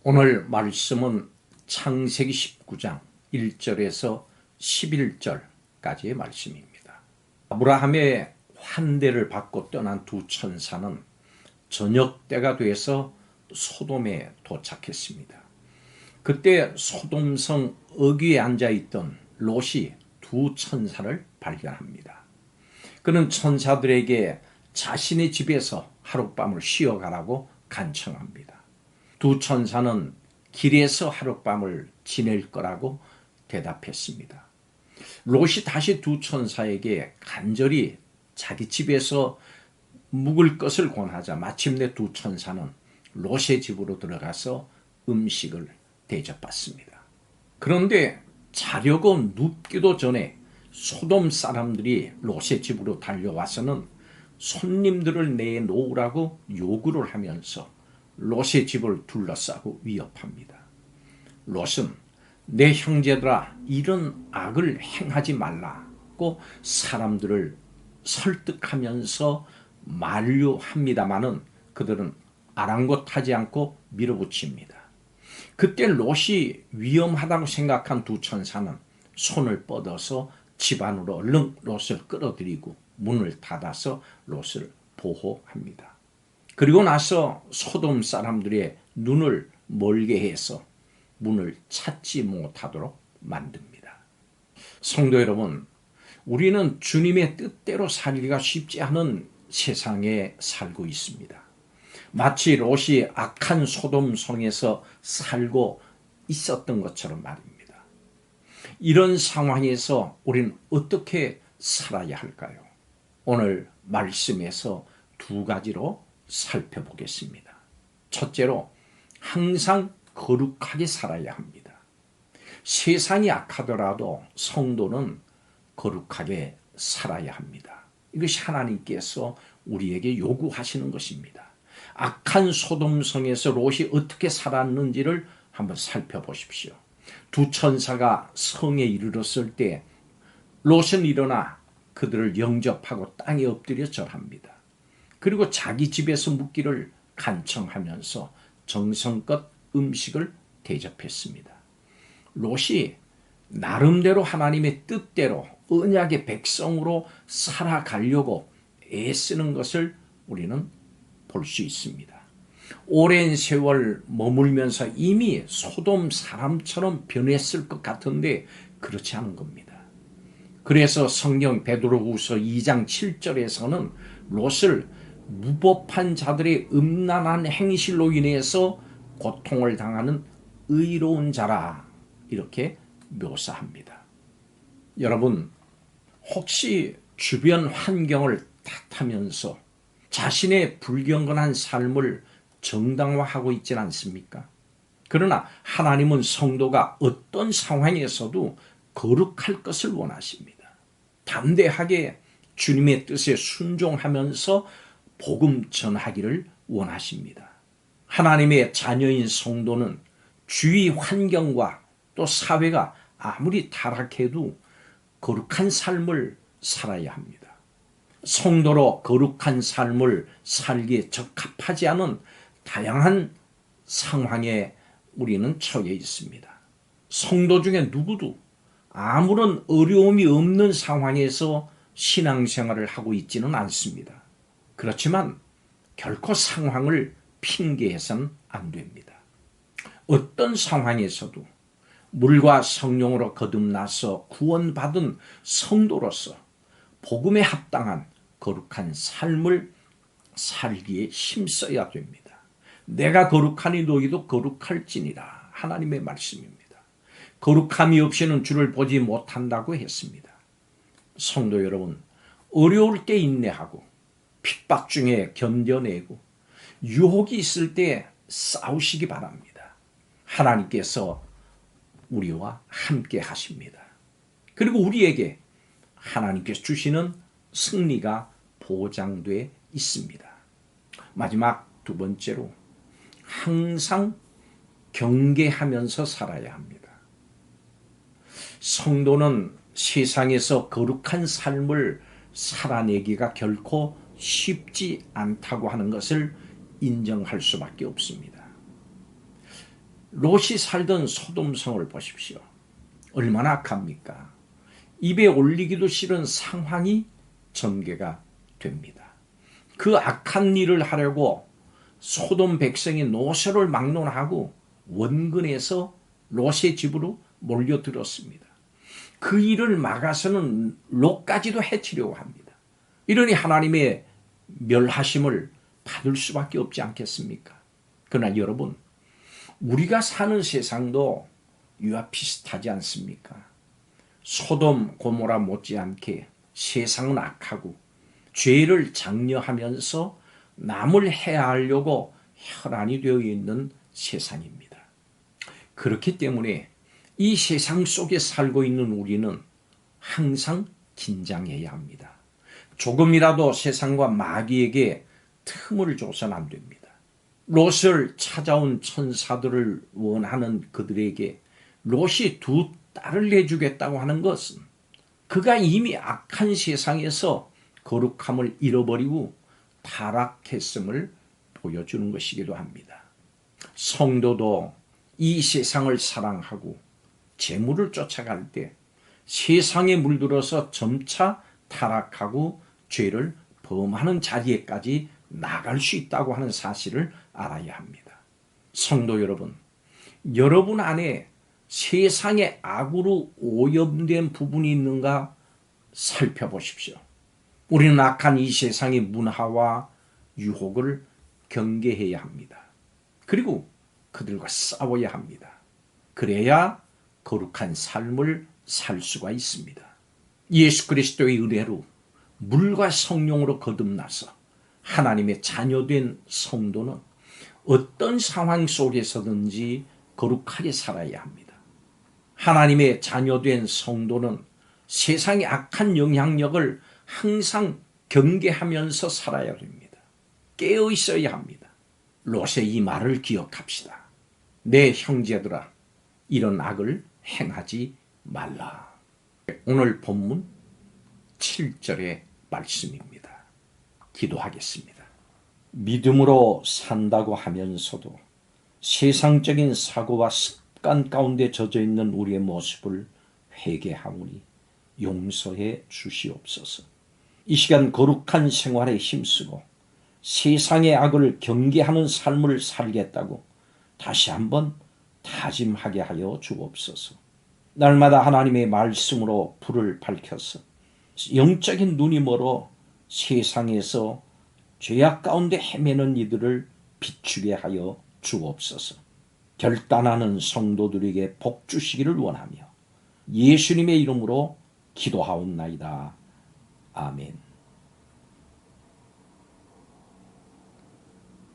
오늘 말씀은 창세기 19장 1절에서 11절까지의 말씀입니다. 아브라함의 환대를 받고 떠난 두 천사는 저녁 때가 돼서 소돔에 도착했습니다. 그때 소돔성 어귀에 앉아있던 롯이 두 천사를 발견합니다. 그는 천사들에게 자신의 집에서 하룻밤을 쉬어가라고 간청합니다. 두 천사는 길에서 하룻밤을 지낼 거라고 대답했습니다. 롯이 다시 두 천사에게 간절히 자기 집에서 묵을 것을 권하자 마침내 두 천사는 롯의 집으로 들어가서 음식을 대접받습니다. 그런데 자려고 눕기도 전에 소돔 사람들이 롯의 집으로 달려와서는 손님들을 내놓으라고 요구를 하면서 롯의 집을 둘러싸고 위협합니다. 롯은 내 형제들아 이런 악을 행하지 말라고 사람들을 설득하면서 만류합니다마는 그들은 아랑곳하지 않고 밀어붙입니다. 그때 롯이 위험하다고 생각한 두 천사는 손을 뻗어서 집 안으로 얼른 롯을 끌어들이고 문을 닫아서 롯을 보호합니다. 그리고 나서 소돔 사람들의 눈을 멀게 해서 문을 찾지 못하도록 만듭니다. 성도 여러분, 우리는 주님의 뜻대로 살기가 쉽지 않은 세상에 살고 있습니다. 마치 롯이 악한 소돔 성에서 살고 있었던 것처럼 말입니다. 이런 상황에서 우리는 어떻게 살아야 할까요? 오늘 말씀에서 두 가지로 살펴보겠습니다. 첫째로, 항상 거룩하게 살아야 합니다. 세상이 악하더라도 성도는 거룩하게 살아야 합니다. 이것이 하나님께서 우리에게 요구하시는 것입니다. 악한 소돔성에서 롯이 어떻게 살았는지를 한번 살펴보십시오. 두 천사가 성에 이르렀을 때 롯은 일어나 그들을 영접하고 땅에 엎드려 절합니다. 그리고 자기 집에서 묵기를 간청하면서 정성껏 음식을 대접했습니다. 롯이 나름대로 하나님의 뜻대로 언약의 백성으로 살아가려고 애쓰는 것을 우리는 볼 수 있습니다. 오랜 세월 머물면서 이미 소돔 사람처럼 변했을 것 같은데 그렇지 않은 겁니다. 그래서 성경 베드로후서 2장 7절에서는 롯을 무법한 자들의 음란한 행실로 인해서 고통을 당하는 의로운 자라 이렇게 묘사합니다. 여러분, 혹시 주변 환경을 탓하면서 자신의 불경건한 삶을 정당화하고 있지는 않습니까? 그러나 하나님은 성도가 어떤 상황에서도 거룩할 것을 원하십니다. 담대하게 주님의 뜻에 순종하면서 복음 전하기를 원하십니다. 하나님의 자녀인 성도는 주위 환경과 또 사회가 아무리 타락해도 거룩한 삶을 살아야 합니다. 성도로 거룩한 삶을 살기에 적합하지 않은 다양한 상황에 우리는 처해 있습니다. 성도 중에 누구도 아무런 어려움이 없는 상황에서 신앙생활을 하고 있지는 않습니다. 그렇지만 결코 상황을 핑계해서는 안 됩니다. 어떤 상황에서도 물과 성령으로 거듭나서 구원받은 성도로서 복음에 합당한 거룩한 삶을 살기에 힘써야 됩니다. 내가 거룩하니 너희도 거룩할지니라 하나님의 말씀입니다. 거룩함이 없이는 주를 보지 못한다고 했습니다. 성도 여러분, 어려울 때 인내하고 핍박 중에 견뎌내고 유혹이 있을 때 싸우시기 바랍니다. 하나님께서 우리와 함께 하십니다. 그리고 우리에게 하나님께서 주시는 승리가 보장돼 있습니다. 마지막 두 번째로, 항상 경계하면서 살아야 합니다. 성도는 세상에서 거룩한 삶을 살아내기가 결코 쉽지 않다고 하는 것을 인정할 수밖에 없습니다. 롯이 살던 소돔성을 보십시오. 얼마나 악합니까? 입에 올리기도 싫은 상황이 전개가 됩니다. 그 악한 일을 하려고 소돔 백성이 노소를 막론하고 원근에서 롯의 집으로 몰려들었습니다. 그 일을 막아서는 롯까지도 해치려고 합니다. 이러니 하나님의 멸하심을 받을 수밖에 없지 않겠습니까? 그러나 여러분, 우리가 사는 세상도 이와 비슷하지 않습니까? 소돔 고모라 못지않게 세상은 악하고 죄를 장려하면서 남을 해하려고 혈안이 되어 있는 세상입니다. 그렇기 때문에 이 세상 속에 살고 있는 우리는 항상 긴장해야 합니다. 조금이라도 세상과 마귀에게 틈을 줘서는 안 됩니다. 롯을 찾아온 천사들을 원하는 그들에게 롯이 두 딸을 내주겠다고 하는 것은 그가 이미 악한 세상에서 거룩함을 잃어버리고 타락했음을 보여주는 것이기도 합니다. 성도도 이 세상을 사랑하고 재물을 쫓아갈 때 세상에 물들어서 점차 타락하고 죄를 범하는 자리에까지 나갈 수 있다고 하는 사실을 알아야 합니다. 성도 여러분, 여러분 안에 세상의 악으로 오염된 부분이 있는가 살펴보십시오. 우리는 악한 이 세상의 문화와 유혹을 경계해야 합니다. 그리고 그들과 싸워야 합니다. 그래야 거룩한 삶을 살 수가 있습니다. 예수 그리스도의 은혜로 물과 성령으로 거듭나서 하나님의 자녀된 성도는 어떤 상황 속에서든지 거룩하게 살아야 합니다. 하나님의 자녀된 성도는 세상의 악한 영향력을 항상 경계하면서 살아야 됩니다. 깨어 있어야 합니다. 롯의 이 말을 기억합시다. 내 형제들아, 이런 악을 행하지 말라. 오늘 본문 7절의 말씀입니다. 기도하겠습니다. 믿음으로 산다고 하면서도 세상적인 사고와 습관 가운데 젖어 있는 우리의 모습을 회개하오니 용서해 주시옵소서. 이 시간 거룩한 생활에 힘쓰고 세상의 악을 경계하는 삶을 살겠다고 다시 한번 다짐하게 하여 주옵소서. 날마다 하나님의 말씀으로 불을 밝혀서 영적인 눈이 멀어 세상에서 죄악 가운데 헤매는 이들을 비추게 하여 주옵소서. 결단하는 성도들에게 복 주시기를 원하며 예수님의 이름으로 기도하옵나이다. 아멘.